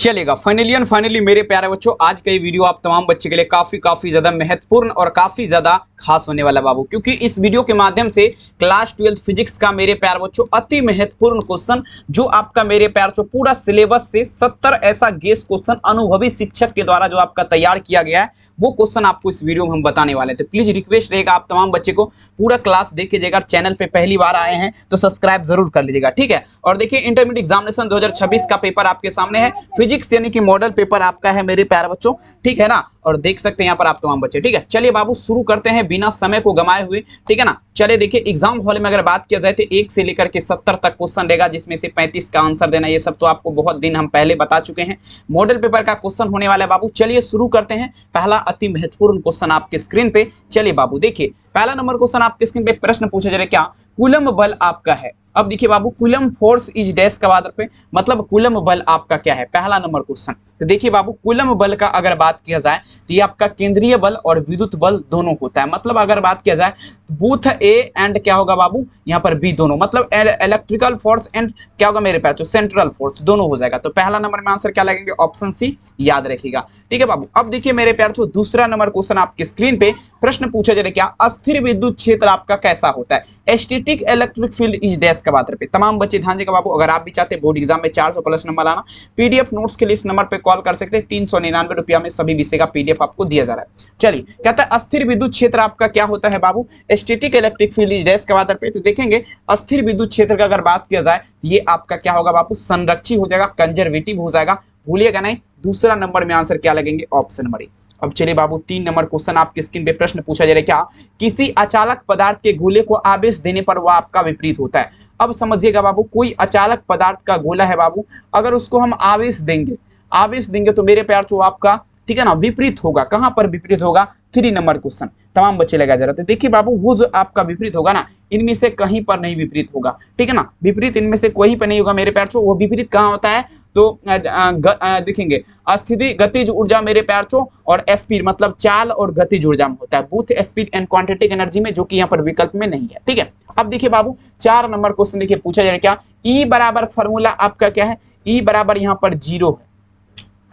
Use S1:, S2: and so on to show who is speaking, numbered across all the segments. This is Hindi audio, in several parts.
S1: चलेगा। फाइनली मेरे प्यारे बच्चों, आज का ये वीडियो आप तमाम बच्चे के लिए काफी ज्यादा महत्वपूर्ण और काफी ज्यादा खास होने वाला बाबू, क्योंकि इस वीडियो के माध्यम से क्लास 12 फिजिक्स का मेरे प्यारे बच्चों अति महत्वपूर्ण क्वेश्चन जो आपका मेरे प्यारे बच्चों पूरा सिलेबस से 70 ऐसा गेस क्वेश्चन अनुभवी शिक्षक के द्वारा जो आपका तैयार किया गया है वो क्वेश्चन आपको इस वीडियो में हम बताने वाले थे। प्लीज रिक्वेस्ट रहेगा आप तमाम बच्चे को पूरा क्लास देख के जाएगा। चैनल पे पहली बार आए हैं तो सब्सक्राइब जरूर कर लीजिएगा, ठीक है। और देखिए इंटरमीडिएट एग्जामिनेशन 2026 का पेपर आपके सामने है, फिजिक्स यानी कि मॉडल पेपर आपका है मेरे प्यारे बच्चों, ठीक है ना। और देख सकते हैं यहाँ पर आप तमाम बच्चे, ठीक है। चलिए बाबू शुरू करते हैं बिना समय को गंवाए हुए, ठीक है ना। चलिए देखिए एग्जाम हॉल में अगर बात किया जाए तो 1 से लेकर के 70 तक क्वेश्चन रहेगा, जिसमें से 35 का आंसर देना, ये सब तो आपको बहुत दिन हम पहले बता चुके हैं। मॉडल पेपर का क्वेश्चन होने वाला है बाबू। चलिए शुरू करते हैं। पहला अति महत्वपूर्ण क्वेश्चन आपके स्क्रीन पे। चलिए बाबू देखिए पहला नंबर क्वेश्चन आपके स्क्रीन पे प्रश्न पूछा जा रहा है, क्या कूलम बल आपका है। अब देखिए बाबू कूलम फोर्स इज डैश का बात पे मतलब कूलम बल आपका क्या है, पहला नंबर क्वेश्चन। तो देखिए बाबू कूलम बल का अगर बात किया जाए तो ये आपका केंद्रीय बल और विद्युत बल दोनों होता है। मतलब अगर बात किया जाए बूथ ए एंड क्या होगा बाबू यहाँ पर बी दोनों, मतलब इलेक्ट्रिकल फोर्स एंड क्या होगा मेरे पास सेंट्रल फोर्स दोनों हो जाएगा। तो पहला नंबर में आंसर क्या लगेंगे, ऑप्शन सी याद रखिएगा, ठीक है बाबू। अब देखिए मेरे प्यार तो दूसरा नंबर क्वेश्चन आपके स्क्रीन पे प्रश्न पूछा जा रहा है, क्या अस्थिर विद्युत क्षेत्र आपका कैसा होता है। Static electric field is dash का बात पे तमाम बच्चे ध्यान देगा बाबू। अगर आप भी चाहते हैं बोर्ड एग्जाम में 400 प्लस नंबर लाना, पीडीएफ नोट्स के लिए इस नंबर पे कॉल कर सकते हैं। 399 रुपया में सभी विषय का पीडीएफ आपको दिया जा रहा है। चलिए कहता है अस्थिर विद्युत क्षेत्र आपका क्या होता है बाबू, static electric field is dash का बात पे। तो देखेंगे अस्थिर विद्युत क्षेत्र का अगर बात किया जाए ये आपका क्या होगा बाबू, संरक्षी हो जाएगा, कंजर्वेटिव हो जाएगा, भूलिएगा नहीं। दूसरा नंबर में आंसर क्या लगेंगे, ऑप्शन नंबर ए। अब चलिए बाबू 3 नंबर क्वेश्चन आपके स्क्रीन पे प्रश्न पूछा जा रहा है, क्या किसी अचालक पदार्थ के गोले को आवेश देने पर वह आपका विपरीत होता है। अब समझिएगा बाबू कोई अचालक पदार्थ का गोला है बाबू, अगर उसको हम आवेश देंगे तो मेरे प्यार जो आपका ठीक है ना विपरीत होगा। कहां पर विपरीत होगा, 3 नंबर क्वेश्चन तमाम बच्चे लगा जा रहे थे। देखिए बाबू वो जो आपका विपरीत होगा ना इनमें से कहीं पर नहीं विपरीत होगा, ठीक है ना। विपरीत इनमें से कोई पर नहीं होगा मेरे प्यार वो विपरीत कहां होता है तो देखेंगे स्थिति गतिज ऊर्जा मेरे प्यार और स्पीड मतलब चाल और गतिज ऊर्जा में होता है, बूथ स्पीड एंड क्वांटिटिक एनर्जी में, जो कि यहाँ पर विकल्प में नहीं है, ठीक है। अब देखिए बाबू 4 नंबर क्वेश्चन देखिए पूछा जा रहा है, क्या ई बराबर फॉर्मूला आपका क्या है, ई बराबर यहाँ पर 0 है,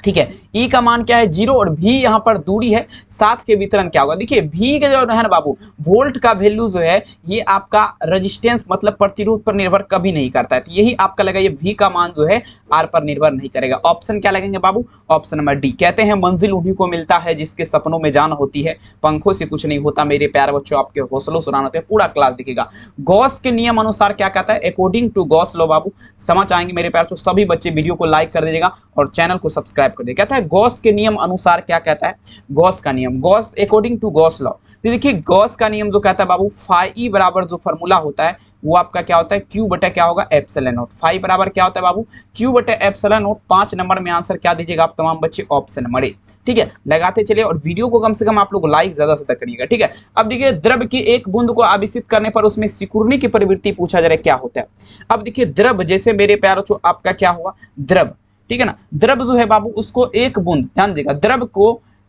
S1: ठीक है। ई का मान क्या है 0 और भी यहाँ पर दूरी है 7 के वितरण क्या होगा। देखिए भी का जो है ना बाबू वोल्ट का वैल्यू जो है ये आपका रेजिस्टेंस मतलब प्रतिरोध पर निर्भर कभी नहीं करता है, तो यही आपका लगा ये भी का मान जो है आर पर निर्भर नहीं करेगा। ऑप्शन क्या लगेंगे बाबू, ऑप्शन नंबर डी। कहते हैं मंजिल उन्हीं को मिलता है जिसके सपनों में जान होती है, पंखों से कुछ नहीं होता मेरे प्यारे बच्चों, आपके हौसलों से उड़ान होते हैं। पूरा क्लास दिखेगा। गॉस के नियम अनुसार क्या कहता है, अकॉर्डिंग टू गॉस लॉ बाबू समझ आएंगे मेरे प्यारे बच्चों। सभी बच्चे वीडियो को लाइक कर दीजिएगा और चैनल को सब्सक्राइब कर दीजिएगा। कहता है गॉस के नियम अनुसार क्या कहता है, गॉस का नियम, Gauss according to Gauss law. तो देखिए गॉस का नियम जो कहता है बाबू फाई ई बराबर जो फॉर्मूला होता है वो आपका क्या होता है क्यू बटा क्या होगा एप्सिलॉन नॉट। फाई बराबर क्या होता है बाबू क्यू बटा एप्सिलॉन नॉट। 5 नंबर में आंसर क्या दीजिएगा आप तमाम बच्चे, ऑप्शन नंबर ए, ठीक है। लगाते चलिए और वीडियो को कम से कम आप लोग लाइक ज्यादा से ज्यादा करिएगा, ठीक है। अब देखिए द्रव की एक बूंद को आवेशित करने पर उसमें सिकुड़ने की प्रवृत्ति पूछा जा रहा है क्या होता है। अब देखिए द्रव जैसे मेरे प्यारों आपका क्या हुआ द्रव, ठीक है ना। द्रव जो है बाबू उसको एक बूंद ध्यान देगा,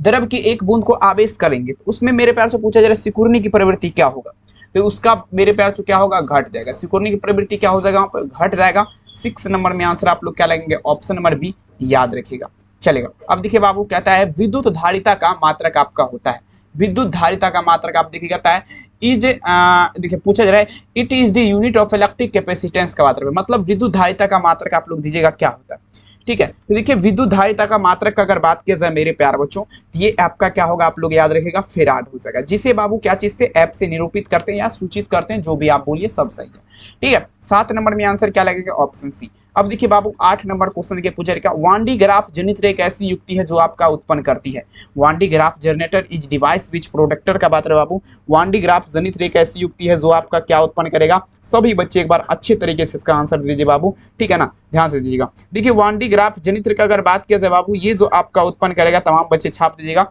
S1: द्रव की एक बूंद को आवेश करेंगे तो उसमें मेरे प्यार से पूछा जा रहा है सिकुड़ने की प्रवृत्ति क्या होगा, तो उसका मेरे प्यार से क्या होगा घट जाएगा। सिकुड़ने की प्रवृत्ति क्या हो जाएगा वहां पर घट जाएगा। 6 नंबर में आंसर आप लोग क्या लगेंगे, ऑप्शन नंबर बी याद रखिएगा, चलेगा। अब देखिए बाबू कहता है विद्युत धारिता का मात्रक आपका होता है, विद्युत धारिता का मात्रक आप देखिए कहता है इज देखिए पूछा जा रहा है it is the unit of electric capacitance का मात्रक, मतलब विद्युत धारिता का मात्रक आप लोग दीजिएगा क्या होता है, ठीक है। तो देखिए विद्युत धारिता का मात्रक का अगर बात किया जाए मेरे प्यारे बच्चों तो ये आपका क्या होगा आप लोग याद रखिएगा फेराड हो जाएगा, जिसे बाबू क्या चीज से ऐप से निरूपित करते हैं या सूचित करते हैं, जो भी आप बोलिए सब सही है, ठीक है। 7 नंबर में आंसर क्या लगेगा, ऑप्शन सी। अब देखिए बाबू 8 नंबर क्वेश्चन देखिए पूछा रहेगा वान डी ग्राफ जनरेटर एक ऐसी युक्ति है जो आपका उत्पन्न करती है। Van de Graaff generator is device which producer का बात है बाबू। वान डी ग्राफ जनरेटर एक ऐसी युक्ति है जो आपका क्या उत्पन्न करेगा। सभी बच्चे एक बार अच्छे तरीके से इसका आंसर दीजिए बाबू, ठीक है ना, ध्यान से दीजिएगा। देखिए वान डी ग्राफ जनरेटर का अगर बात किया जाए बाबू ये जो आपका उत्पन्न करेगा तमाम बच्चे छाप दीजिएगा।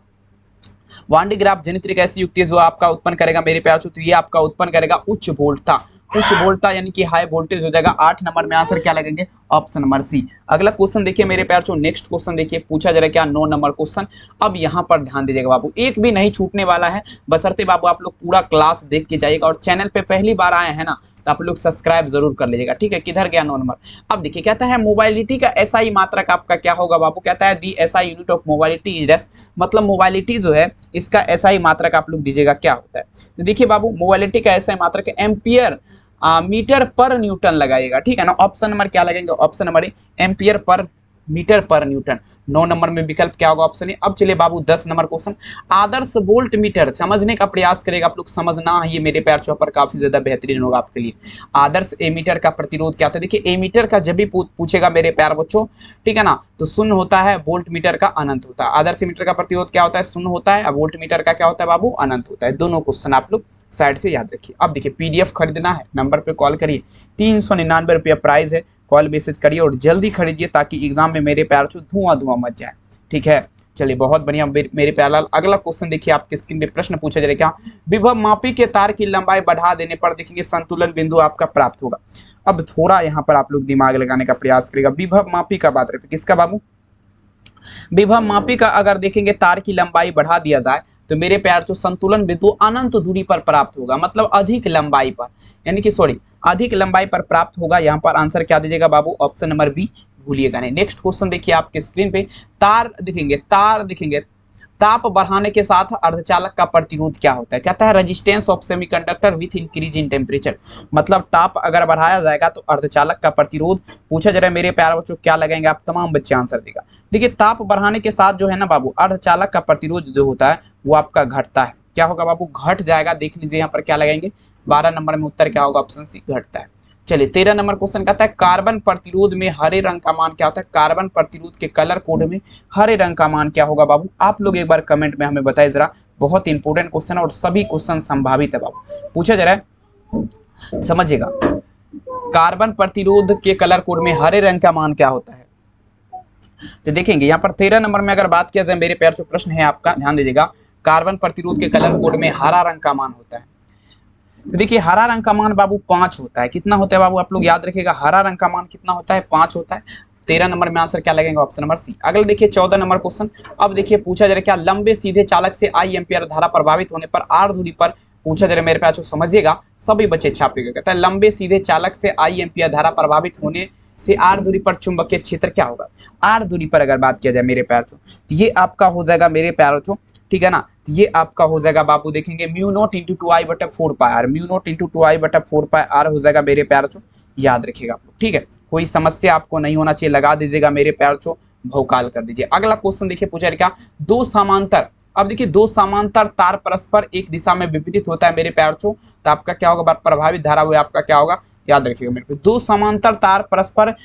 S1: वान डी ग्राफ जनरेटर एक ऐसी युक्ति है जो आपका उत्पन्न करेगा मेरे प्यार तो ये आपका उत्पन्न करेगा उच्च वोल्टता, उच्च वोल्टता यानी कि हाई वोल्टेज हो जाएगा। 8 नंबर में आंसर क्या लगेंगे, ऑप्शन नंबर सी। अगला क्वेश्चन देखिए मेरे प्यार चो, नेक्स्ट क्वेश्चन देखिए पूछा जा रहा है क्या 9 नंबर क्वेश्चन। अब यहाँ पर ध्यान दीजिएगा बाबू, एक भी नहीं छूटने वाला है, बशर्ते बाबू आप लोग पूरा क्लास देख के जाइएगा और चैनल पे पहली बार आए हैं ना तो आप लोग सब्सक्राइब जरूर कर लीजिएगा, ठीक है। किधर गया 9 नंबर। अब देखिए कहता है मोबाइलिटी का एसआई मात्रक आपका क्या होगा बाबू, कहता है the SI unit of mobility is dash, मतलब मोबाइलिटी जो है इसका एसआई मात्रक आप लोग दीजिएगा क्या होता है। तो देखिए बाबू मोबाइलिटी का एसआई मात्रक एम्पियर मीटर पर न्यूटन लगाइएगा, ठीक है ना। ऑप्शन नंबर क्या लगेंगे, option number ampere per metre पर न्यूटन। 9 नंबर में विकल्प क्या होगा, ऑप्शन ए। अब चलिए बाबू 10 नंबर क्वेश्चन, आदर्श वोल्ट मीटर समझने का प्रयास करेगा आप लोग, समझना ये मेरे पैर छुआ पर काफी ज्यादा बेहतरीन होगा आपके लिए। आदर्श एमीटर का प्रतिरोध क्या था, देखिए एमीटर का जब भी पूछेगा मेरे प्यार बच्चों, ठीक है ना, तो शून्य होता है, वोल्ट मीटर का अनंत होता है। आदर्श मीटर का प्रतिरोध क्या होता है, शून्य होता है, वोल्ट मीटर का क्या होता है बाबू, अनंत होता है। दोनों क्वेश्चन आप लोग साइड से याद रखिए। अब देखिए पीडीएफ खरीदना है, नंबर पे कॉल करिए, 399 रुपया प्राइस है, कॉल मैसेज करिए और जल्दी खरीदिए ताकि एग्जाम में मेरे प्यार से धुआं धुआं मच जाए, ठीक है। चलिए बहुत बढ़िया मेरे प्यार लाल, अगला क्वेश्चन देखिए आपके स्क्रीन पे प्रश्न पूछा जा रहा है क्या, विभव मापी के तार की लंबाई बढ़ा देने पर देखेंगे संतुलन बिंदु आपका प्राप्त होगा। अब थोड़ा यहाँ पर आप लोग दिमाग लगाने का प्रयास करेगा, विभव मापी का बात रहे किसका बाबू, विभव मापी का अगर देखेंगे तार की लंबाई बढ़ा दिया जाए तो मेरे प्यार तो संतुलन बिंदु अनंत दूरी पर प्राप्त होगा, मतलब अधिक लंबाई पर, यानी कि सॉरी अधिक लंबाई पर प्राप्त होगा। यहाँ पर आंसर क्या दीजिएगा बाबू, ऑप्शन नंबर बी, भूलिएगा नहीं। नेक्स्ट क्वेश्चन देखिए आपके स्क्रीन पे, तार दिखेंगे ताप बढ़ाने के साथ अर्धचालक का प्रतिरोध क्या होता है, कहता है resistance of semiconductor with increase in temperature, मतलब ताप अगर बढ़ाया जाएगा तो अर्धचालक का प्रतिरोध पूछा जा रहा है मेरे प्यारे बच्चों, क्या लगाएंगे आप, तमाम बच्चे आंसर देगा। देखिए ताप बढ़ाने के साथ जो है ना बाबू, अर्धचालक का प्रतिरोध जो होता है वो आपका घटता है, क्या होगा बाबू, घट जाएगा। देख लीजिए यहाँ पर क्या लगाएंगे, 12 नंबर में उत्तर क्या होगा, ऑप्शन सी, घटता है। चलिए 13 नंबर क्वेश्चन कहता है कार्बन प्रतिरोध में हरे रंग का मान क्या होता है, कार्बन प्रतिरोध के कलर कोड में हरे रंग का मान क्या होगा बाबू, आप लोग एक बार कमेंट में हमें बताइए जरा, बहुत इंपॉर्टेंट क्वेश्चन है और सभी क्वेश्चन संभावित है बाबू, पूछा जा रहा है, समझिएगा। कार्बन प्रतिरोध के कलर कोड में हरे रंग का मान क्या होता है, तो देखेंगे यहाँ पर 13 नंबर में अगर बात किया जाए मेरे प्यार से प्रश्न है आपका, ध्यान दीजिएगा, कार्बन प्रतिरोध के कलर कोड में हरा रंग का मान होता है। तो देखिए हरा रंग का मान बाबू 5 होता है, कितना होता है बाबू, आप लोग याद रखिएगा, हरा रंग का मान कितना होता है, 5 होता है। 13 नंबर में आंसर क्या लगेगा, ऑप्शन नंबर सी। अगला देखिए 14 नंबर क्वेश्चन, अब देखिए पूछा जा रहा है क्या, लंबे सीधे चालक से आई एम्पियर धारा प्रभावित होने पर आर दूरी पर, पूछा जा रहा है मेरे पास, समझिएगा सभी बच्चे छापेगा, कहता है लंबे सीधे चालक से आई एम्पियर धारा प्रभावित होने से आर दूरी पर चुंबकीय क्षेत्र क्या होगा। आर दूरी पर अगर बात किया जाए मेरे प्यार तो ये आपका हो जाएगा मेरे प्यारों, ठीक है ना, ये आपका हो जाएगा बाबू, देखेंगे mu naught into 2i/4 pi r, mu naught into 2i/4 pi r हो जाएगा मेरे प्यारों, याद रखिएगा आप लोग, ठीक है। कोई समस्या आपको नहीं होना चाहिए, लगा दीजिएगा मेरे प्यारों, भौकाल कर दीजिए। अगला क्वेश्चन देखिए पूछा क्या, दो समांतर, अब देखिए दो समांतर तार परस्पर एक दिशा में विपरीत होता है मेरे प्यारों, तो आपका क्या होगा, प्रभावित धारा हुआ आपका क्या होगा, याद रखिएगा मेरे को, दो समांतर तार परस्पर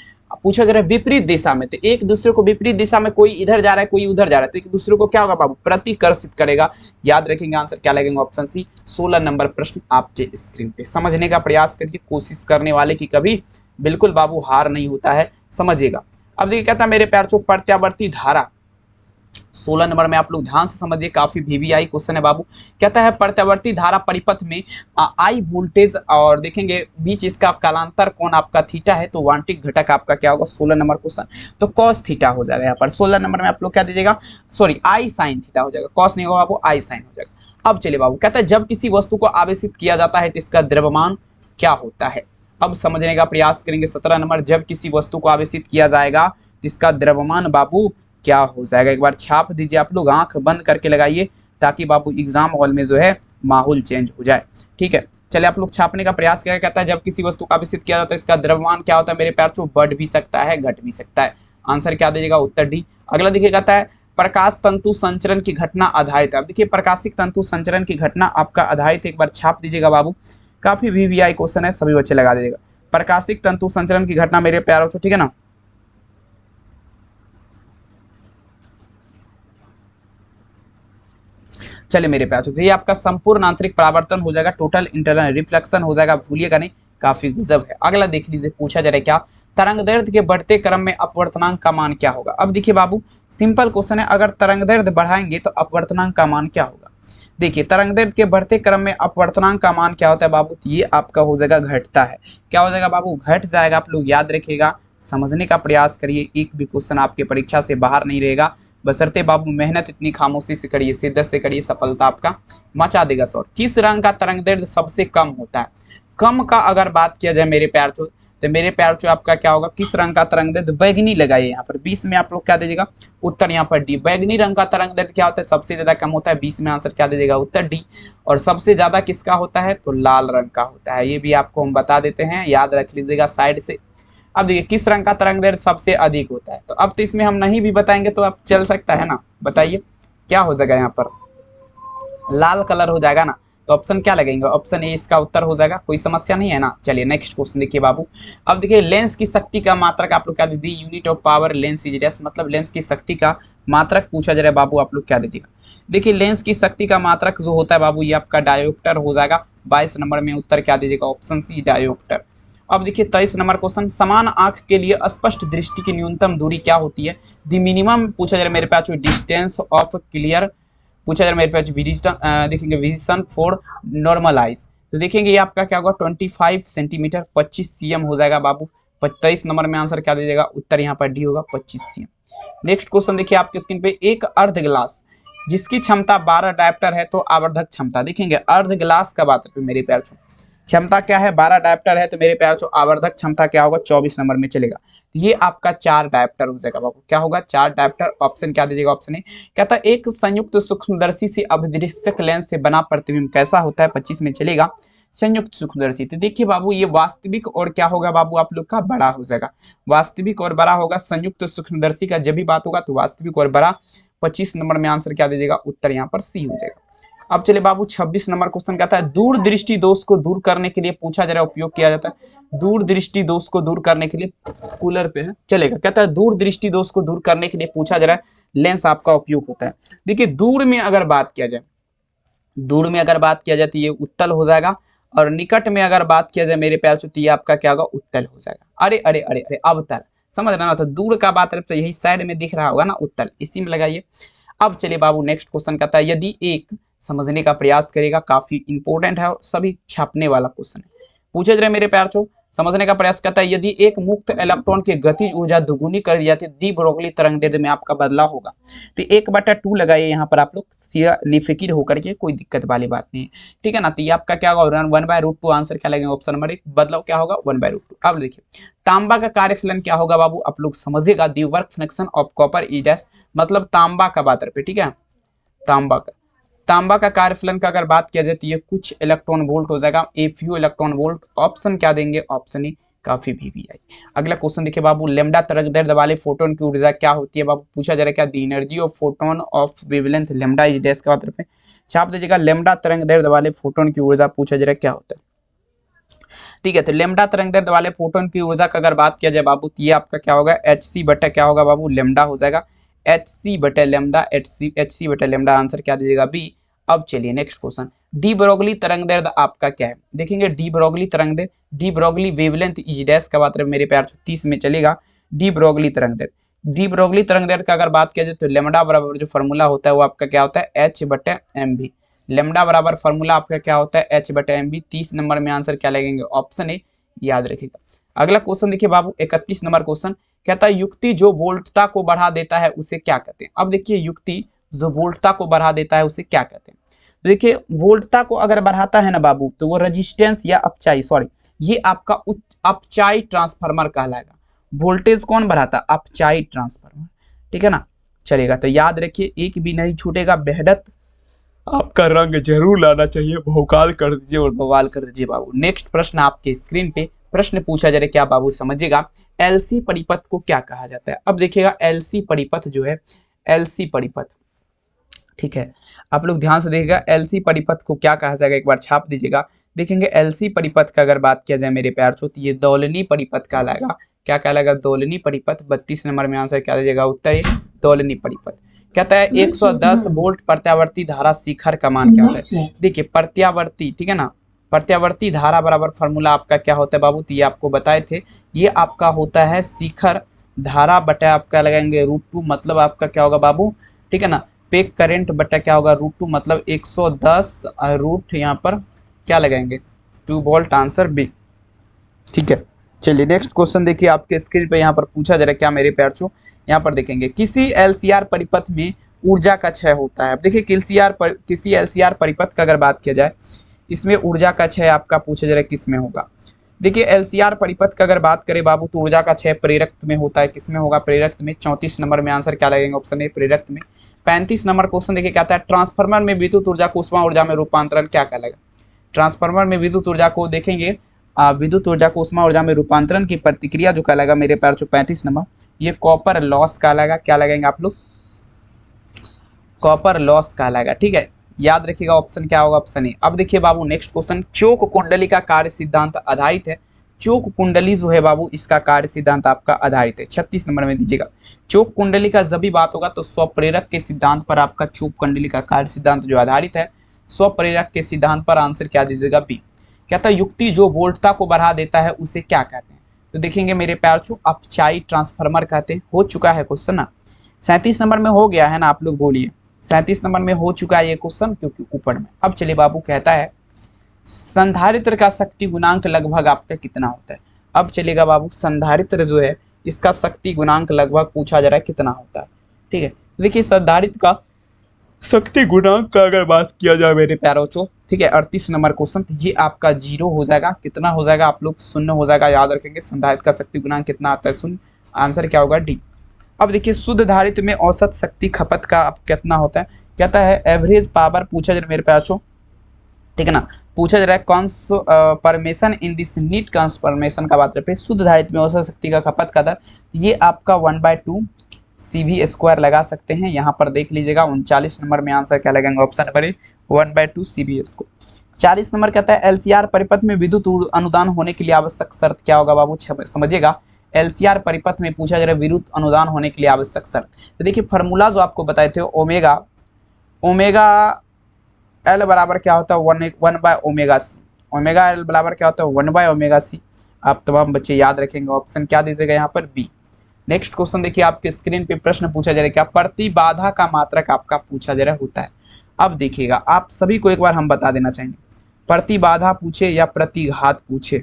S1: पूछा जा रहा है विपरीत दिशा में, तो एक दूसरे को विपरीत दिशा में, कोई इधर जा रहा है कोई उधर जा रहा है, तो एक दूसरे को क्या होगा बाबू, प्रतिकर्षित करेगा, याद रखेंगे। आंसर क्या लगेगा, ऑप्शन सी। 16 नंबर प्रश्न आपके स्क्रीन पे, समझने का प्रयास करिए, कोशिश करने वाले की कभी बिल्कुल बाबू हार नहीं होता है, समझिएगा। अब देखिए कहता है मेरे प्यार चो प्रत्यावर्ती धारा, 16 नंबर में आप लोग ध्यान से समझिए, काफी वीवीआई क्वेश्चन है बाबू। कहता है प्रत्यावर्ती धारा परिपथ में आई वोल्टेज और देखेंगे बीच इसका कालांतर कोण आपका थीटा है, तो वांटिक घटक आपका क्या होगा, 16 नंबर क्वेश्चन, तो कॉस थीटा हो जाएगा यहाँ पर। 16 नंबर में आप लोग क्या दीजिएगा, सॉरी आई साइन थीटा हो जाएगा, कॉस नहीं होगा बाबू, आई साइन हो जाएगा। अब चलिए बाबू कहता है जब किसी वस्तु को आवेशित किया जाता है तो इसका द्रव्यमान क्या होता है, अब समझने का प्रयास करेंगे। 17 नंबर, जब किसी वस्तु को आवेशित किया जाएगा तो इसका द्रव्यमान बाबू क्या हो जाएगा, एक बार छाप दीजिए आप लोग, आंख बंद करके लगाइए ताकि बाबू एग्जाम हॉल में जो है माहौल चेंज हो जाए, ठीक है। चलिए आप लोग छापने का प्रयास क्या कहता है, जब किसी वस्तु का आवेशित किया जाता है इसका द्रव्यमान क्या होता है मेरे प्यार चो, बढ़ भी सकता है घट भी सकता है। आंसर क्या दीजिएगा, उत्तर डी। अगला देखिए कहता है प्रकाश तंतु संचरण की घटना आधारित, अब देखिए प्रकाशिक तंतु संचरण की घटना आपका आधारित, एक बार छाप दीजिएगा बाबू, काफी वीवीआई क्वेश्चन है, सभी बच्चे लगा दीजिएगा। प्रकाशिक तंतु संचरण की घटना मेरे प्यारों चो, ठीक है ना। चलिए मेरे प्यार, तो ये आपका संपूर्ण आंतरिक परावर्तन हो जाएगा, टोटल इंटरनल रिफ्लेक्शन हो जाएगा, भूलिएगा नहीं, काफी गजब है। अगला देख लीजिए पूछा जा रहा है क्या, तरंग दैर्ध्य के बढ़ते क्रम में अपवर्तनांक का मान क्या होगा। अब देखिए बाबू सिंपल क्वेश्चन है, अगर तरंग दैर्ध्य बढ़ाएंगे तो अपवर्तनांक का मान क्या होगा। देखिए तरंग दैर्ध्य के बढ़ते क्रम में अपवर्तनांक का मान क्या होता है बाबू, ये आपका हो जाएगा घटता है, क्या हो जाएगा बाबू, घट जाएगा। आप लोग याद रखिएगा, समझने का प्रयास करिए, एक भी क्वेश्चन आपके परीक्षा से बाहर नहीं रहेगा, बशर्ते बाबू मेहनत इतनी खामोशी से करिए, शिद्दत से करिए, सफलता आपका मचा देगा सर। किस रंग का तरंग दैर्ध्य सबसे कम होता है, कम का अगर बात किया जाए मेरे प्यार तो मेरे प्यार आपका क्या होगा, किस रंग का तरंग दैर्ध्य, बैगनी लगाइए यहाँ पर 20 में आप लोग क्या दीजिएगा, उत्तर यहाँ पर डी। बैगनी रंग का तरंग दैर्ध्य क्या होता है, सबसे ज्यादा कम होता है, 20 में आंसर क्या दीजिएगा, उत्तर डी। और सबसे ज्यादा किसका होता है, तो लाल रंग का होता है, ये भी आपको हम बता देते हैं, याद रख लीजिएगा साइड से। अब देखिए किस रंग का तरंग दैर्ध्य सबसे अधिक होता है, तो अब तो इसमें हम नहीं भी बताएंगे तो अब चल सकता है ना, बताइए क्या हो जाएगा, यहाँ पर लाल कलर हो जाएगा ना, तो ऑप्शन क्या लगेंगे, ऑप्शन ए इसका उत्तर हो जाएगा, कोई समस्या नहीं है ना। चलिए नेक्स्ट क्वेश्चन देखिए बाबू। अब देखिए लेंस की शक्ति का मात्रक आप लोग क्या दे दी, unit of power lens is dash, मतलब लेंस की शक्ति का मात्रक पूछा जा रहा है बाबू, आप लोग क्या दीजिएगा। देखिए लेंस की शक्ति का मात्रक जो होता है बाबू, ये आपका डायोप्टर हो जाएगा। 22 नंबर में उत्तर क्या दीजिएगा, ऑप्शन सी डायोप्टर। अब देखिए 23 नंबर क्वेश्चन, समान आंख के लिए स्पष्ट दृष्टि की न्यूनतम दूरी क्या होती है, द मिनिमम पूछा जा रहा है मेरे पास, डिस्टेंस ऑफ क्लियर पूछा जा रहा है मेरे पास, देखेंगे विजन फॉर नॉर्मल आइज, तो देखेंगे ये आपका क्या होगा 25 सेंटीमीटर, 25 सीएम हो जाएगा बाबू। 23 नंबर में आंसर क्या दीजिएगा, उत्तर यहाँ पर डी होगा 25 सीएम। नेक्स्ट क्वेश्चन देखिए आपके स्क्रीन पे, एक अर्ध गिलास जिसकी क्षमता 12 डायप्टर है तो आवर्धक क्षमता, देखेंगे अर्ध गिलास का बात है मेरे प्यार छो, क्षमता क्या है 12 डायप्टर है, तो मेरे प्यार छो आवर्धक क्षमता क्या होगा 24 नंबर में चलेगा। ये आपका 4 डायप्टर हो जाएगा बाबू, क्या होगा 4 डायप्टर। ऑप्शन क्या दीजिएगा, ऑप्शन ए कहता है एक संयुक्त सूक्ष्मदर्शी से अभिदृश्यक लेंस से बना प्रतिबिंब कैसा होता है, 25 में चलेगा संयुक्त सूक्ष्मदर्शी। तो देखिए बाबू ये वास्तविक और क्या होगा बाबू आप लोग का बड़ा हो जाएगा, वास्तविक और बड़ा होगा, संयुक्त सूक्ष्मदर्शी का जब भी बात होगा तो वास्तविक और बड़ा। 25 नंबर में आंसर क्या दीजिएगा, उत्तर यहाँ पर सी हो जाएगा। अब चलिए बाबू 26 नंबर क्वेश्चन कहता है दूर दृष्टि दोष को दूर करने के लिए पूछा जा रहा है उपयोग किया जाता है, दूर दृष्टि दोष को दूर करने के लिए कूलर पे है चलेगा, कहता है दूर दृष्टि दोष को दूर करने के लिए पूछा जा रहा है लेंस आपका उपयोग होता है। देखिए दूर में अगर बात किया जाए, दूर में अगर बात किया जाए तो ये उत्तल हो जाएगा, और निकट में अगर बात किया जाए मेरे प्यार तो ये आपका क्या होगा, उत्तल हो जाएगा। अरे अरे अरे अरे अवतल, समझ रहे ना, तो दूर का बात तो यही साइड में दिख रहा होगा ना, उत्तल, इसी में लगाइए। अब चलिए बाबू नेक्स्ट क्वेश्चन कहता है यदि एक समझने का प्रयास करेगा, काफी इंपॉर्टेंट है और सभी छापने वाला क्वेश्चन है, पूछे रहे मेरे प्यार छो, समझने का प्रयास करता है यदि एक मुक्त इलेक्ट्रॉन की गतिज ऊर्जा दुगुनी कर दी जाती है डी ब्रोगली तरंग दैर्ध्य में आपका बदलाव होगा, तो 1/2 लगाइए यहाँ पर आप लोग, सीधा निफिकिर होकर के, कोई दिक्कत वाली बात नहीं है, ठीक है ना। तो ये आपका क्या होगा 1/√2, आंसर क्या लगेगा ऑप्शन नंबर 1, बदलाव क्या होगा 1/√2। अब देखिए तांबा का कार्यफलन क्या होगा बाबू, आप लोग समझिएगा, the work fraction of copper is dash, मतलब तांबा का बात पे, ठीक है, तांबा का कार्यफलन का अगर बात किया जाए तो ये कुछ इलेक्ट्रॉन वोल्ट हो जाएगा, a few electron volt. Option क्या देंगे, ऑप्शन ए काफी वीवीआई। अगला क्वेश्चन देखिए बाबू, लैम्डा तरंग दैर्ध्य वाले फोटोन की ऊर्जा क्या होती है बाबू, पूछा जा रहा है क्या, the energy of photon of wavelength lambda is dash का तरफ छाप दीजिएगा, लैम्डा तरंग दैर्ध्य वाले फोटोन की ऊर्जा पूछा जा रहा है क्या होता है, ठीक है। तो लैम्डा तरंग दैर्ध्य वाले फोटोन की ऊर्जा का अगर बात किया जाए बाबू, तो ये आपका क्या होगा hc बटा क्या होगा बाबू, लैम्डा हो जाएगा, hc बटा लैम्डा, hc बटा लैम्डा, आंसर क्या दीजिएगा बी। अब चलिए नेक्स्ट क्वेश्चन, डी ब्रोगली तरंग दैर्ध्य आपका क्या है, देखेंगे डी ब्रोगली तरंग दैर्ध्य, de Broglie wavelength is dash का बात मेरे प्यार 30 में चलेगा, डी ब्रोगली तरंग दैर्ध्य, डी ब्रोगली तरंग दैर्ध्य का अगर बात किया जाए तो लैम्डा बराबर जो फॉर्मूला होता है वो आपका क्या होता है h बटे mv, लैम्डा बराबर फॉर्मूला आपका क्या होता है h बटे mv। 30 नंबर में आंसर क्या लगेंगे, ऑप्शन ए, याद रखिएगा। अगला क्वेश्चन देखिए बाबू 31 नंबर क्वेश्चन कहता है युक्ति जो वोल्टता को बढ़ा देता है उसे क्या कहते हैं। अब देखिए युक्ति जो वोल्टता को बढ़ा देता है उसे क्या कहते हैं, देखिए वोल्टता को अगर बढ़ाता है ना बाबू तो वो रेजिस्टेंस या अपचाई, सॉरी ये आपका अपचाई ट्रांसफार्मर कहलाएगा। वोल्टेज कौन बढ़ाता, अपचाई ट्रांसफार्मर, ठीक है ना, चलेगा। तो याद रखिए एक भी नहीं छूटेगा, बेहदत आपका रंग जरूर लाना चाहिए, भौकाल कर दीजिए और बवाल कर दीजिए बाबू। नेक्स्ट प्रश्न आपके स्क्रीन पे प्रश्न पूछा जा रहा है क्या बाबू, समझिएगा एलसी परिपथ को क्या कहा जाता है। अब देखिएगा एलसी परिपथ जो है, एलसी परिपथ, ठीक है, आप लोग ध्यान से देखिएगा एलसी परिपथ को क्या कहा जाएगा, एक बार छाप दीजिएगा। देखेंगे एलसी परिपथ का अगर बात किया जाए मेरे प्यार तो ये दोलनी परिपथ कहलाएगा, क्या कहलाएगा, दोलनी परिपथ। 32 नंबर में आंसर क्या दीजिएगा, उत्तर दोलनी परिपथ। कहता है 110 वोल्ट प्रत्यावर्ती धारा शिखर का मान क्या होता है, देखिए प्रत्यावर्ती, ठीक है ना, प्रत्यावर्ती धारा बराबर फॉर्मूला आपका क्या होता है बाबू, तो ये आपको बताए थे, ये आपका होता है शिखर धारा बटा आपका लगाएंगे √2, मतलब आपका क्या होगा बाबू, ठीक है ना, पेक करंट बटा क्या होगा √2, मतलब 110 रूट यहाँ पर क्या लगाएंगे 2 वोल्ट, आंसर बी, ठीक है। चलिए नेक्स्ट क्वेश्चन देखिए आपके स्क्रीन पे यहाँ पर पूछा जा रहा है क्या मेरे प्यार छो, यहाँ पर देखेंगे किसी एलसीआर परिपथ में ऊर्जा का क्षय होता है। अब देखिए किसी एलसीआर परिपथ का अगर बात किया जाए, इसमें ऊर्जा का क्षय आपका पूछा जा रहा है किस में होगा। देखिए एलसीआर परिपथ का अगर बात करें बाबू तो ऊर्जा का क्षय प्रेरक में होता है। किसमें होगा? प्रेरक में। 34 नंबर में आंसर क्या लगेगा? ऑप्शन ए प्रेरक में। 35 नंबर क्वेश्चन देखिए क्या आता है, ट्रांसफार्मर में विद्युत ऊर्जा को उष्मा ऊर्जा में रूपांतरण क्या कहलाएगा? ट्रांसफार्मर में विद्युत ऊर्जा को देखेंगे, विद्युत ऊर्जा को उष्मा ऊर्जा में रूपांतरण की प्रतिक्रिया जो कहलाएगा मेरे प्यार जो 35 नंबर, ये कॉपर लॉस कहलाएगा। क्या लगाएंगे आप लोग? कॉपर लॉस कहलाएगा। ठीक है, याद रखिएगा ऑप्शन क्या होगा? Option A. अब देखिए बाबू नेक्स्ट क्वेश्चन, चोक कुंडली का कार्य सिद्धांत आधारित है। चोक कुंडली जो है बाबू इसका कार्य सिद्धांत आपका आधारित है। 36 नंबर में दीजिएगा। चोक कुंडली का जब भी बात होगा तो स्वप्रेरक के सिद्धांत पर आपका चोक कुंडली का कार्य सिद्धांत जो आधारित है, स्वप्रेरक के सिद्धांत पर। आंसर क्या दीजिएगा? बी। कहता है युक्ति जो वोल्टता को बढ़ा देता है उसे क्या कहते हैं? तो देखेंगे मेरे प्यार छो अपचाई ट्रांसफार्मर कहते हैं। हो चुका है क्वेश्चन ना, 37 नंबर में हो गया है ना, आप लोग बोलिए 37 नंबर में हो चुका है ये क्वेश्चन क्योंकि ऊपर में। अब चलिए बाबू कहता है संधारित्र का शक्ति गुणांक लगभग आपका कितना होता है? अब चलेगा बाबू संधारित्र जो है इसका शक्ति गुणांक लगभग पूछा जा रहा है कितना होता है। ठीक है, देखिए संधारित्र का शक्ति गुणांक का अगर बात किया जाए मेरे प्यारों चो, ठीक है 38 नंबर क्वेश्चन, तो ये आपका 0 हो जाएगा। कितना हो जाएगा? आप लोग 0 हो जाएगा। याद रखेंगे संधारित्र का शक्ति गुणांक कितना आता है? 0। आंसर क्या होगा? डी। अब देखिए शुद्ध धारित्र में औसत शक्ति खपत का कितना होता है? कहता है एवरेज पावर पूछा जा रहा है मेरे प्यार छो, ठीक है ना, पूछा जा रहा है transformation in this neat transformation का बात करते शुद्ध धारित्र में औसत शक्ति का खपत का दर, ये आपका 1/2 CV² लगा सकते हैं। यहाँ पर देख लीजिएगा 39 नंबर में आंसर क्या लगेगा? Option number A 1/2 CV²। 40 number कहता है एलसीआर परिपथ में विद्युत अनुदान होने के लिए आवश्यक शर्त क्या होगा? बाबू समझिएगा, एलसीआर परिपथ में पूछा जा रहा है विद्युत अनुदान होने के लिए आवश्यक शर्त। तो देखिए फॉर्मूला जो आपको बताए थे ओमेगा एल बराबर क्या होता है? 1/ωc। ओमेगा एल बराबर क्या होता है? 1/ωc। आप तमाम बच्चे याद रखेंगे। ऑप्शन क्या दीजिएगा यहाँ पर? बी। नेक्स्ट क्वेश्चन देखिए आपके स्क्रीन पे प्रश्न पूछा जा रहा है क्या? प्रतिबाधा का मात्रक आपका पूछा जा रहा होता है। अब देखिएगा आप सभी को एक बार हम बता देना चाहेंगे, प्रतिबाधा पूछे या प्रतिघात पूछे,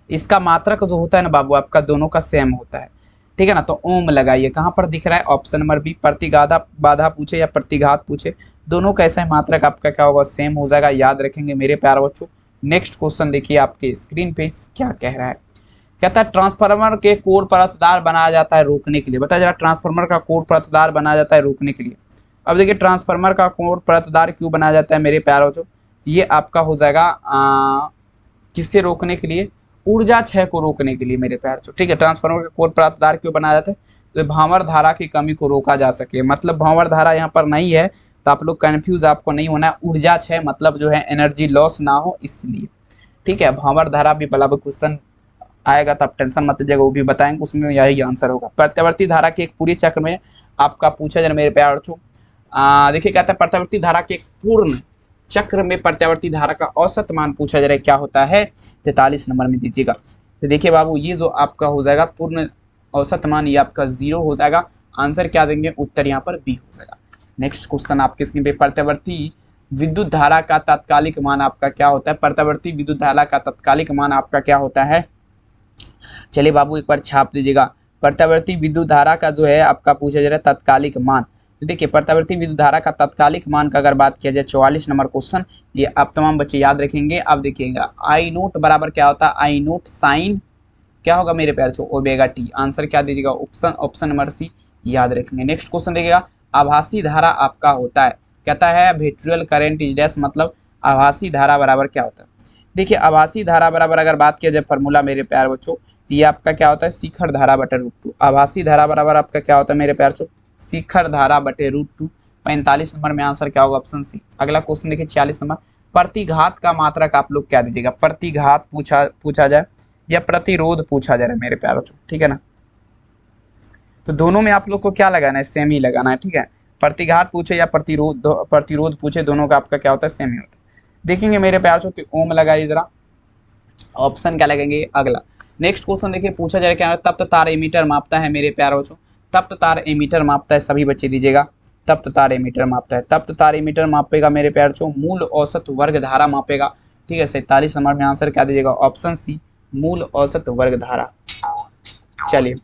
S1: इसका मात्रक जो होता है ना बाबू आपका दोनों का सेम होता है। ठीक है ना, तो ओम लगाइए। कहाँ पर दिख रहा है? Option number B. प्रतिबाधा पूछे या प्रतिघात पूछे, दोनों का ऐसा मात्रक आपका क्या होगा? सेम हो जाएगा। याद रखेंगे मेरे प्यारे बच्चों। नेक्स्ट क्वेश्चन देखिए आपके स्क्रीन पे क्या कह रहा है। कहता है ट्रांसफार्मर के कोर परतदार बनाया जाता है रोकने के लिए। बताया जा रहा है ट्रांसफार्मर का कोर परतदार बनाया जाता है रोकने के लिए। अब देखिए ट्रांसफार्मर का कोर परतदार क्यों बनाया जाता है मेरे प्यारे बच्चों? ये आपका हो जाएगा किससे रोकने के लिए? ऊर्जा क्षय को रोकने के लिए मेरे प्यार चो। ठीक है, ट्रांसफार्मर का कोर परतदार क्यों बनाया जाता है? तो भंवर धारा की कमी को रोका जा सके। मतलब भंवर धारा यहाँ पर नहीं है तो आप लोग कंफ्यूज आपको नहीं होना है। ऊर्जा क्षय मतलब जो है एनर्जी लॉस ना हो इसलिए। ठीक है, भंवर धारा भी बराबर क्वेश्चन आएगा तो आप टेंशन मत लीजिएगा, वो भी बताएंगे, उसमें यही आंसर होगा। प्रत्यावर्ती धारा के एक पूरे चक्र में आपका पूछा जा रहा मेरे प्यार चो, देखिए कहता है प्रत्यावर्ती धारा के एक पूर्ण चक्र में प्रत्यावर्ती धारा का औसत मान पूछा जा रहा है क्या होता है? 43 नंबर में दीजिएगा। तो देखिए बाबू ये जो आपका हो जाएगा पूर्ण औसत मान, ये आपका 0 हो जाएगा। आंसर क्या देंगे? उत्तर यहाँ पर बी हो जाएगा। नेक्स्ट क्वेश्चन आपके स्क्रीन पे, प्रत्यावर्ती विद्युत धारा का तात्कालिक मान आपका क्या होता है? प्रत्यावर्ती विद्युत धारा का तात्कालिक मान आपका क्या होता है? चलिए बाबू एक बार छाप दीजिएगा। प्रत्यावर्ती विद्युत धारा का जो है आपका पूछा जा रहा है तात्कालिक मान। तो देखिए प्रत्यावर्ती विद्युत धारा का तात्कालिक मान का अगर बात किया जाए 44 नंबर क्वेश्चन, ये आप तमाम बच्चे याद रखेंगे। अब देखिएगा आई नोट बराबर क्या होता है? आई नोट साइन क्या होगा मेरे प्यार को? Omega T. आंसर क्या दीजिएगा? ऑप्शन नंबर सी याद रखेंगे। नेक्स्ट क्वेश्चन देखिएगा, आभासी धारा आपका होता है, कहता है वर्चुअल करंट इज डैश, मतलब आभासी धारा बराबर क्या होता है? देखिए आभासी धारा बराबर अगर बात किया जाए फॉर्मूला मेरे प्यार बच्चों, ये आपका क्या होता है? शिखर धारा बटे √2। आभासी धारा बराबर आपका क्या होता है मेरे प्यार बच्चों? शिखर धारा बटे √2। 45 नंबर में आंसर क्या होगा? Option C. अगला क्वेश्चन देखिए 46 नंबर, प्रतिघात का मात्रक आप लोग क्या दीजिएगा? प्रतिघात पूछा जाए या प्रतिरोध पूछा जा रहा है मेरे प्यार बच्चों, ठीक है ना, तो दोनों में आप लोग को क्या लगाना है? सेम ही लगाना है। ठीक है, प्रतिघात पूछे या प्रतिरोध पूछे, दोनों का आपका क्या होता है? सेम ही होता है। देखेंगे मेरे प्यार बच्चों, तो ओम लगाइए जरा। ऑप्शन क्या लगेंगे? अगला। नेक्स्ट क्वेश्चन देखिए पूछा जा रहा है क्या? तप्त तार एमीटर मापता है मेरे प्यार बच्चों। तप्त तार एमीटर मापता है, सभी बच्चे दीजिएगा। तप्त तार एमीटर मापता है, तप्त तार एमीटर मापेगा मेरे प्यार बच्चों मूल औसत वर्ग धारा मापेगा। ठीक है, 47 नंबर में आंसर क्या दीजिएगा? ऑप्शन सी मूल औसत वर्ग धारा। चलिए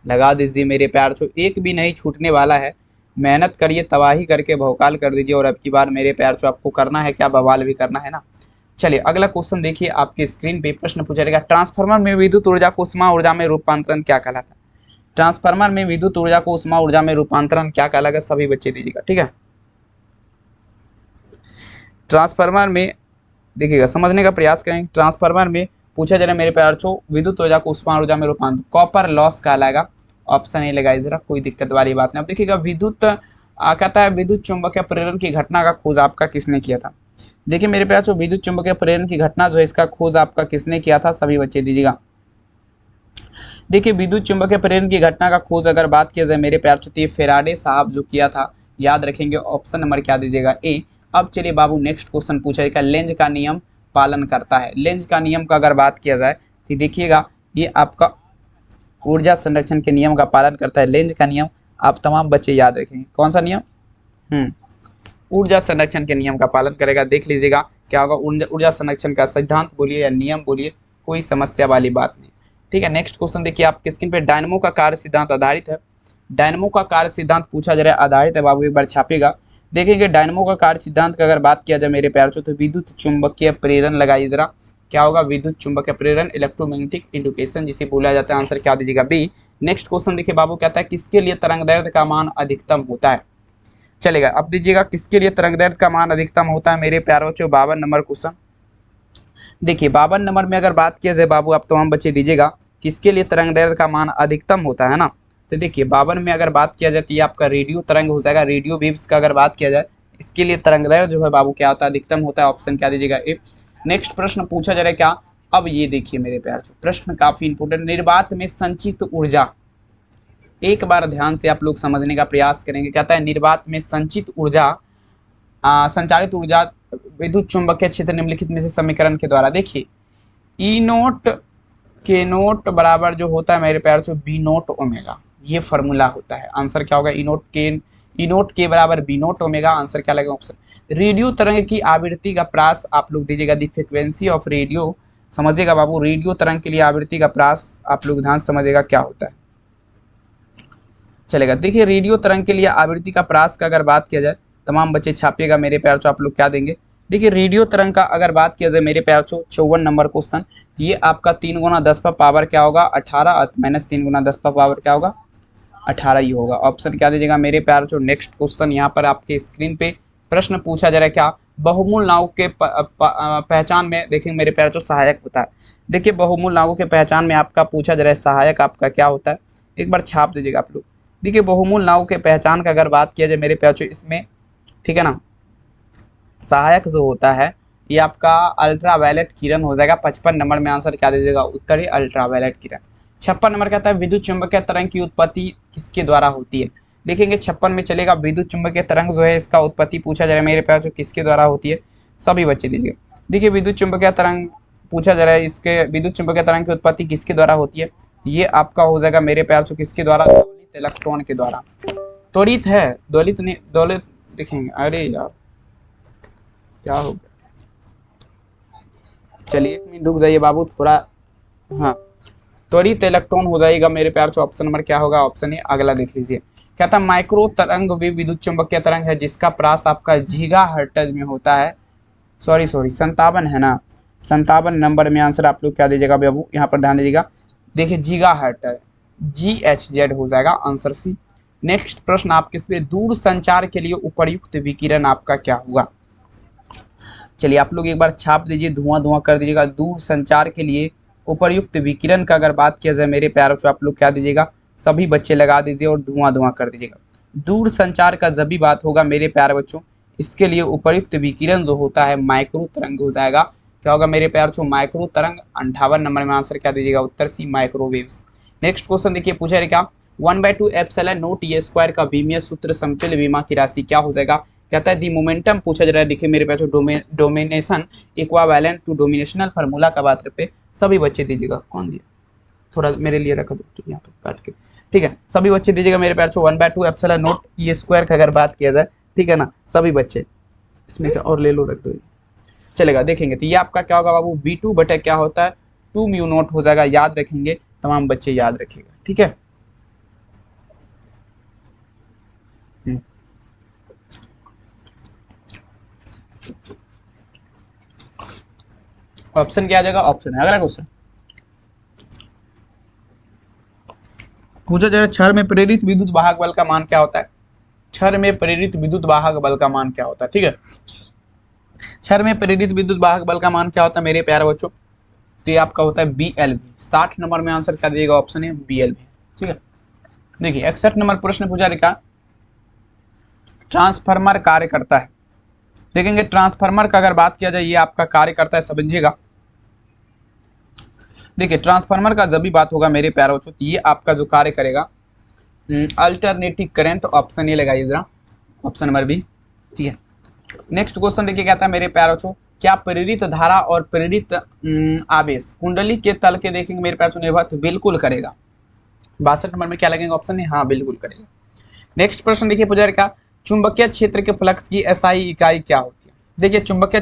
S1: लगा दीजिए मेरे प्यार बच्चों, एक भी नहीं छूटने वाला है। मेहनत करिए, तबाही करके भौकाल कर दीजिए, और अब की बार मेरे प्यार जो आपको करना है क्या, बवाल भी करना है ना। चलिए अगला क्वेश्चन देखिए, आपकी स्क्रीन पे प्रश्न पूछा जाएगा, ट्रांसफार्मर में विद्युत ऊर्जा को उष्मा ऊर्जा में रूपांतरण क्या कहलाता है। ट्रांसफार्मर में विद्युत ऊर्जा को उष्मा ऊर्जा में रूपांतरण क्या कहलाएगा, सभी बच्चे दीजिएगा, ठीक है। ट्रांसफार्मर में देखिएगा, समझने का प्रयास करेंगे। ट्रांसफार्मर में पूछा जा रहा है मेरे प्यार छो, विद्युत ऊर्जा को उष्मा ऊर्जा में रूपांतरण कॉपर लॉस कहलाएगा। ऑप्शन ए लगाइए जरा, कोई दिक्कत वाली बात नहीं। अब देखिएगा विद्युत कहता है विद्युत चुंबकीय प्रेरण की घटना का खोज आपका किसने किया था। देखिए मेरे प्यार छो, विद्युत चुंबकीय प्रेरण की घटना जो है इसका खोज आपका किसने किया था, सभी बच्चे दीजिएगा। देखिए विद्युत चुंबकीय प्रेरण की घटना का खोज अगर बात किया जाए मेरे प्यार छो, तो ये फेराडे साहब जो किया था, याद रखेंगे। ऑप्शन नंबर क्या दीजिएगा, ए। अब चलिए बाबू नेक्स्ट क्वेश्चन पूछा जाएगा, लेंज का नियम पालन करता है। लेंज का नियम का अगर बात किया जाए तो देखिएगा ये आपका ऊर्जा संरक्षण के नियम का पालन करता है। लेंज का नियम आप तमाम बच्चे याद रखेंगे, कौन सा नियम, ऊर्जा संरक्षण के नियम का पालन करेगा। देख लीजिएगा क्या होगा, ऊर्जा संरक्षण का सिद्धांत बोलिए या नियम बोलिए, कोई समस्या वाली बात नहीं, ठीक है। नेक्स्ट क्वेश्चन देखिए, आपके स्क्रीन पे डायनमो का कार्य सिद्धांत आधारित है। डायनमो का कार्य सिद्धांत पूछा जा रहा है, आधारित है बाबू, एक बार छापेगा। देखेंगे डायनमो का कार्य सिद्धांत का अगर बात किया जाए मेरे प्यार से, तो विद्युत चुंबकीय प्रेरण लगाइए जरा, क्या होगा, विद्युत चुंबकीय प्रेरण, इलेक्ट्रोमैग्नेटिक इंडिकेशन जिसे बोला जाता है। आंसर क्या दीजिएगा, बी। नेक्स्ट क्वेश्चन देखिए बाबू, कहता है किसके लिए तरंगदैर्घ्य का मान अधिकतम होता है। चलेगा, अब दीजिएगा किसके लिए तरंगदैर्घ्य का मान अधिकतम होता है मेरे प्यारे बच्चों, 52 नंबर क्वेश्चन। देखिए 52 नंबर में अगर बात किया जाए बाबू, आप तमाम बच्चे दीजिएगा, किसके लिए तरंगदैर्घ्य का मान अधिकतम होता है ना। तो देखिए 52 में अगर बात किया जाए तो ये आपका रेडियो तरंग हो जाएगा, रेडियो वेव्स का अगर बात किया जाए, इसके लिए तरंगदैर्घ्य जो है बाबू क्या होता है, अधिकतम होता है। ऑप्शन क्या दीजिएगा, ए। नेक्स्ट प्रश्न पूछा जा रहा है क्या, अब ये देखिए मेरे प्यार प्रश्न काफी इंपोर्टेंट, निर्वात में संचित ऊर्जा, एक बार ध्यान से आप लोग समझने का प्रयास करेंगे। कहता है निर्वात में संचित ऊर्जा, संचारित ऊर्जा विद्युत चुंबकीय क्षेत्र निम्नलिखित में से समीकरण के द्वारा, देखिए ई नोट के नोट बराबर जो होता है मेरे प्यार से बी नोट ओमेगा, ये फॉर्मूला होता है। आंसर क्या होगा, ई नोट के बराबर बी नोट ओमेगा। आंसर क्या लगेगा, ऑप्शन। रेडियो तरंग की आवृत्ति का प्रास आप लोग दीजिएगा, दी फ्रिक्वेंसी ऑफ रेडियो, समझिएगा बाबू, रेडियो तरंग के लिए आवृत्ति का प्रास आप लोग ध्यान समझिएगा क्या होता है। चलेगा, देखिए रेडियो तरंग के लिए आवृत्ति का प्रास का अगर बात किया जाए, तमाम बच्चे छापिएगा मेरे प्यार चो, आप लोग क्या देंगे। देखिए रेडियो तरंग का अगर बात किया जाए मेरे प्यार चो, 54 नंबर क्वेश्चन, ये आपका 3 गुना 10 पर पावर क्या होगा, 18 माइनस 3 गुना 10 पर पावर क्या होगा, 18 ही होगा। ऑप्शन क्या दीजिएगा मेरे प्यार चो। नेक्स्ट क्वेश्चन यहाँ पर आपके स्क्रीन पे प्रश्न पूछा जा रहा है क्या, बहुमूल नाव के पहचान में देखिए मेरे प्यार चो सहायक होता है। देखिए बहुमूल नावों के पहचान में आपका पूछा जा रहा है सहायक आपका क्या होता है, एक बार छाप दीजिएगा आप लोग। देखिए बहुमूल नाव के पहचान का अगर बात किया जाए मेरे प्यार, इसमें ठीक है ना, सहायक जो होता है ये आपका अल्ट्रावायलेट किरण हो जाएगा। 55 नंबर में आंसर क्या दीजिएगा, उत्तर ही अल्ट्रावायलेट किरण। 56 नंबर कहता है विद्युत चुंबकीय तरंग की उत्पत्ति किसके द्वारा होती है। देखेंगे 56 में चलेगा, विद्युत चुंबकीय तरंग जो है इसका उत्पत्ति पूछा जा रहा है मेरे प्यार, जो किसके द्वारा होती है, सभी बच्चे दीजिए। देखिए विद्युत चुंबकीय तरंग पूछा जा रहा है, इसके विद्युत चुंबकीय तरंग की उत्पत्ति किसके द्वारा होती है, ये आपका हो जाएगा मेरे प्यार से किसके द्वारा, दोलित इलेक्ट्रॉन के द्वारा। त्वरित है, दोलित नहीं, दोलित देखेंगे, अरे यार क्या हो गया, चलिए 1 मिनट रुक जाइए बाबू थोड़ा, हाँ त्वरित इलेक्ट्रॉन हो जाएगा मेरे प्यार से। ऑप्शन नंबर क्या होगा, ऑप्शन ए। अगला देख लीजिए, कहता माइक्रो तरंग भी विद्युत चुंबकीय तरंग है जिसका प्रास आपका गीगाहर्ट्ज में होता है, सॉरी 57 है ना, 57 नंबर में आंसर आप लोग क्या दीजिएगा बाबू, यहाँ पर ध्यान दीजिएगा। देखिए गीगाहर्ट्ज, GHz हो जाएगा आंसर सी। नेक्स्ट प्रश्न आपके लिए, दूर संचार के लिए उपयुक्त विकिरण आपका क्या होगा। चलिए आप लोग एक बार छाप दीजिए, धुआं धुआं कर दीजिएगा। दूर संचार के लिए उपयुक्त विकिरण का अगर बात किया जाए मेरे प्यारों से, आप लोग क्या दीजिएगा, सभी बच्चे लगा दीजिए और धुआं धुआं कर दीजिएगा। दूर संचार का जब भी बात होगा मेरे प्यारे बच्चों, इसके लिए उपयुक्त विकिरण जो होता है माइक्रो तरंग हो जाएगा। क्या होगा मेरे प्यार छो, माइक्रो तरंग। 58 नंबर में आंसर क्या दीजिएगा, उत्तर सी माइक्रोवेव्स। नेक्स्ट क्वेश्चन देखिए, पूछा है क्या, 1/2 एप्सिलॉन नॉट ए स्क्वायर का विमीय सूत्र समतुल्य विमा की राशि क्या हो जाएगा। कहता है दी मोमेंटम पूछा जा रहा है। देखिए मेरे पास डोमिनेशन इक्वावेलेंट टू डोमिनेशनल फार्मूला का बात पे सभी बच्चे दीजिएगा। कौन दिया, थोड़ा मेरे लिए रखा दो तो यहाँ पे काट के, ठीक है सभी बच्चे दीजिएगा मेरे प्यार छो। 1/2 एप्सिलॉन नॉट ए स्क्वायर का अगर बात किया जाए, ठीक है ना, सभी बच्चे इसमें से और ले लो, रख दो, चलेगा। देखेंगे तो ये आपका क्या होगा बाबू, V2 बटे क्या होता है, 2 म्यू नॉट हो जाएगा। याद रखेंगे, तमाम बच्चे याद रखिएगा, ठीक है। ऑप्शन क्या आ जाएगा, ऑप्शन है। अगला क्वेश्चन पूछा जा रहा है, क्षर में प्रेरित विद्युत वाहक बल का मान क्या होता है। क्षर में प्रेरित विद्युत वाहक बल का मान क्या होता है, ठीक है। क्षर में प्रेरित विद्युत वाहक बल का मान क्या होता है मेरे प्यारे बच्चों, तो ये आपका होता है BLV। 60 नंबर में आंसर क्या दिएगा, ऑप्शन है BLV, ठीक है। देखिए 61 नंबर प्रश्न पूछा रखा, ट्रांसफार्मर कार्य करता है। देखेंगे ट्रांसफार्मर का अगर बात किया जाए, ये आपका कार्य करता है, समझिएगा। देखिए ट्रांसफार्मर का जब भी बात होगा मेरे प्यारे बच्चों, तो ये आपका जो कार्य करेगा अल्टरनेटिव करंट, ऑप्शन ए लगाइए जरा, ऑप्शन नंबर बी, ठीक है। नेक्स्ट क्वेश्चन देखिए कहता है मेरे प्यारे बच्चों, क्या प्रेरित धारा और प्रेरित आवेश कुंडली के तल के देखेंगे मेरे प्यारे बच्चों निर्भर, तो बिल्कुल करेगा। 62 नंबर में क्या लगेगा, ऑप्शन है हाँ बिल्कुल करेगा। नेक्स्ट प्रश्न देखिए पुजारी का, चुंबकीय क्षेत्र के फ्लक्स की एसआई इकाई क्या होती है। देखिए चुंबकीय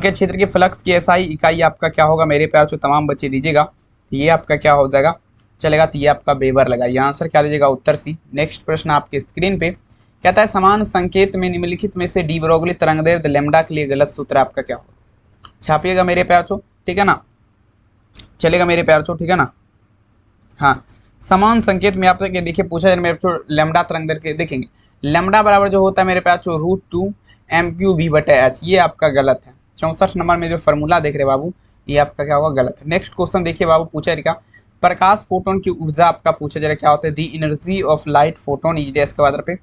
S1: क्षेत्र के फ्लक्स की एसआई इकाई आपका क्या होगा मेरे प्यार से तमाम बच्चे दीजिएगा, ये आपका क्या हो जाएगा चलेगा, तो ये आपका वेबर लगाइए, आंसर क्या दीजिएगा, उत्तर सी। नेक्स्ट प्रश्न आपके स्क्रीन पे कहता है, समान संकेत में निम्नलिखित में से डी ब्रोगली तरंगदैर्घ्य लैम्डा के लिए गलत सूत्र आपका क्या होगा, छापिएगा मेरे प्यार छो, ठीक है ना, चलेगा मेरे प्यार छो, ठीक है ना। हाँ समान संकेत में आप देखिए पूछा जाए मेरे को लैम्डा तरंगदैर्घ्य, देखेंगे लैम्डा बराबर जो होता है मेरे प्यार छो √2 MQV/H, ये आपका गलत है। 64 नंबर में जो फॉर्मूला देख रहे हैं बाबू, ये आपका क्या होगा, गलत है। नेक्स्ट क्वेश्चन देखिए बाबू पूछा जाएगा, प्रकाश फोटोन की ऊर्जा आपका पूछा जा रहा है क्या होता है, दी energy of light photon is dash के बाद पे,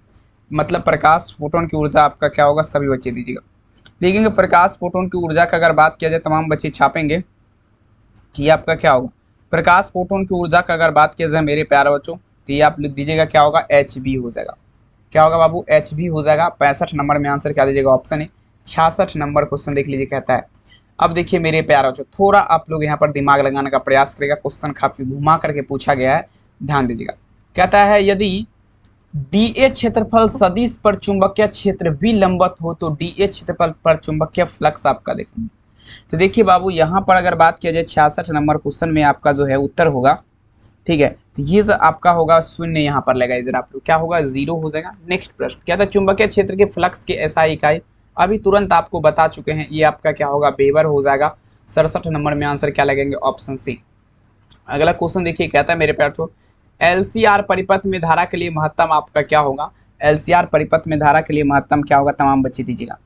S1: मतलब प्रकाश फोटोन की ऊर्जा आपका क्या होगा, सभी बच्चे दीजिएगा। देखेंगे प्रकाश फोटोन की ऊर्जा का अगर बात किया जाए, तमाम बच्चे छापेंगे, ये आपका क्या होगा, प्रकाश फोटोन की ऊर्जा का अगर बात किया जाए मेरे प्यारे बच्चों, तो ये आप लिख दीजिएगा क्या होगा, HB हो जाएगा, क्या होगा बाबू, HB हो जाएगा। 65 नंबर में आंसर क्या दीजिएगा, ऑप्शन है 66 नंबर क्वेश्चन देख लीजिए कहता है। अब देखिए मेरे प्यारे बच्चों, थोड़ा आप लोग यहाँ पर दिमाग लगाने का प्रयास करेगा, क्वेश्चन काफी घुमा करके पूछा गया है, ध्यान दीजिएगा। कहता है यदि DA क्षेत्रफल सदिश पर चुंबकीय क्षेत्र भी लंबवत हो तो DA क्षेत्रफल पर चुंबकीय फ्लक्स आपका देखेंगे। तो देखिए बाबू यहाँ पर अगर बात किया जाए 66 नंबर क्वेश्चन में आपका जो है उत्तर होगा, ठीक है, तो ये जो आपका होगा शून्य यहाँ पर लगा, इधर आप लोग क्या होगा, 0 हो जाएगा। नेक्स्ट प्रश्न क्या था, चुंबकीय क्षेत्र के फ्लक्स के SI इकाई अभी तुरंत आपको बता चुके हैं, ये आपका क्या होगा, वेबर हो जाएगा। 67 नंबर में आंसर क्या लगेंगे, ऑप्शन सी। अगला क्वेश्चन देखिए कहता है मेरे प्यार छो, LCR परिपथ में धारा के लिए महत्तम आपका क्या होगा, LCR परिपथ में धारा के लिए महत्तम क्या होगा, तमाम बच्चे दीजिएगा।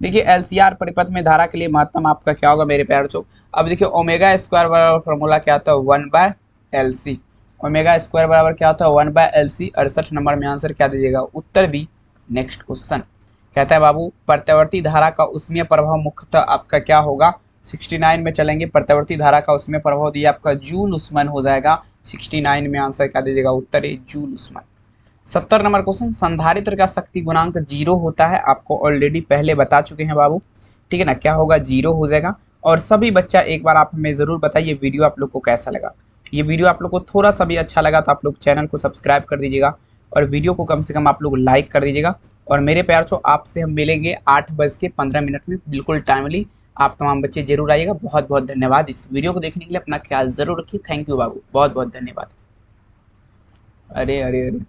S1: देखिए LCR परिपथ में धारा के लिए महत्तम आपका क्या होगा मेरे प्यार छो, अब देखिए ओमेगा स्क्वायर बराबर फॉर्मूला क्या होता है, 1/LC, ओमेगा स्क्वायर बराबर क्या होता है, 1/LC। 68 नंबर में आंसर क्या दीजिएगा, उत्तर बी। नेक्स्ट क्वेश्चन कहता है बाबू, प्रत्यावर्ती धारा का उसमें प्रभाव मुख्यतः आपका क्या होगा, 69 में चलेंगे, प्रत्यावर्ती धारा का उसमें प्रभाव दिया आपका जूल उस्मान हो जाएगा। 69 में आंसर क्या दीजिएगा, उत्तर है जूल उस्मान। 70 नंबर क्वेश्चन, संधारित्र का शक्ति गुणांक 0 होता है, आपको ऑलरेडी पहले बता चुके हैं बाबू, ठीक है ना, क्या होगा, 0 हो जाएगा। और सभी बच्चा एक बार आप हमें जरूर बताइए वीडियो आप लोग को कैसा लगा, ये वीडियो आप लोग को थोड़ा सा भी अच्छा लगा तो आप लोग चैनल को सब्सक्राइब कर दीजिएगा और वीडियो को कम से कम आप लोग लाइक कर दीजिएगा। और मेरे प्यार छो आपसे हम मिलेंगे 8:15 में बिल्कुल टाइमली, आप तमाम बच्चे जरूर आइएगा। बहुत बहुत धन्यवाद इस वीडियो को देखने के लिए, अपना ख्याल जरूर रखिए, थैंक यू बाबू, बहुत बहुत धन्यवाद। अरे अरे अरे